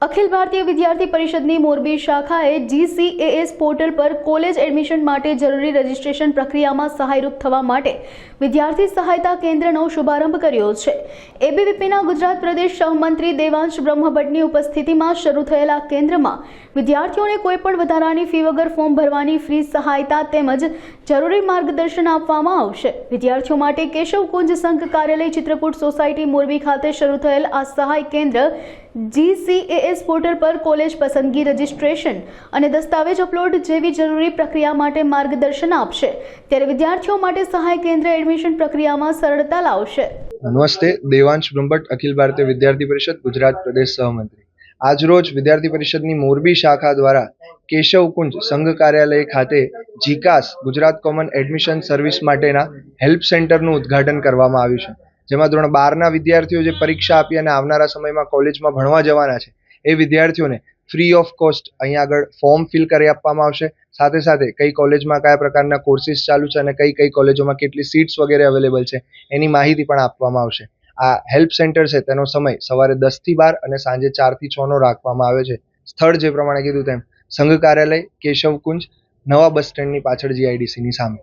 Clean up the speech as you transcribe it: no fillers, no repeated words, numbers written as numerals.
અખિલ ભારતીય વિદ્યાર્થી પરિષદની Morbi શાખાએ GCAS portal પર કોલેજ એડમિશન માટે જરૂરી રજીસ્ટ્રેશન પ્રક્રિયામાં સહાયરૂપ થવા માટે વિદ્યાર્થી સહાયતા કેન્દ્રનો શુભારંભ કર્યો છે। ABVPના ગુજરાત પ્રદેશ સહમંત્રી દેવાંશ બ્રહ્મભટ્ટની ઉપસ્થિતિમાં શરૂ થયેલા કેન્દ્રમાં વિદ્યાર્થીઓને કોઈપણ વધારાની ફી વગર ફોર્મ ભરવાની ફ્રી સહાયતા તેમજ જરૂરી માર્ગદર્શન આપવામાં આવશે। વિદ્યાર્થીઓ માટે કેશવકુંજ સંઘ કાર્યાલય ચિત્રકૂટ સોસાયટી મોરબી ખાતે શરૂ થયેલ આ સહાય કેન્દ્ર GCAS પોર્ટલ પર કોલેજ પસંદગી, રજીસ્ટ્રેશન અને દસ્તાવેજ અપલોડ જેવી જરૂરી પ્રક્રિયા માટે માર્ગદર્શન આપશે। ત્યારે વિદ્યાર્થીઓ માટે સહાય કેન્દ્ર એડમિશન પ્રક્રિયામાં સરળતા લાવશે। નમસ્તે, દેવાંશ બ્રહ્મભટ્ટ, અખિલ ભારતીય વિદ્યાર્થી પરિષદ ગુજરાત પ્રદેશ સહમંત્રી। આજરોજ વિદ્યાર્થી પરિષદની મોરબી શાખા દ્વારા કેશવકુંજ સંઘ કાર્યાલય ખાતે જીકાસ ગુજરાત કોમન એડમિશન સર્વિસ માટેના હેલ્પ સેન્ટરનું ઉદ્ઘાટન કરવામાં આવ્યું છે, જેમાં ધોરણ 12ના વિદ્યાર્થીઓ જે પરીક્ષા આપી અને આવનારા સમયમાં કોલેજમાં ભણવા જવાના છે એ વિદ્યાર્થીઓને ફ્રી ઓફ કોસ્ટ અહીંયા આગળ ફોર્મ ફિલ કરી આપવામાં આવશે। સાથે સાથે કઈ કોલેજમાં કયા પ્રકારના કોર્સિસ ચાલુ છે અને કઈ કોલેજોમાં કેટલી સીટ્સ વગેરે અવેલેબલ છે એની માહિતી પણ આપવામાં આવશે। આ હેલ્પ સેન્ટર છે તેનો સમય સવારે 10 થી 12 અને સાંજે 4 થી 6 નો રાખવામાં આવે છે। સ્થળ જે પ્રમાણે કીધું તેમ સંઘ કાર્યાલય કેશવકુંજ, નવા બસ સ્ટેન્ડની પાછળ GIDC ની સામે।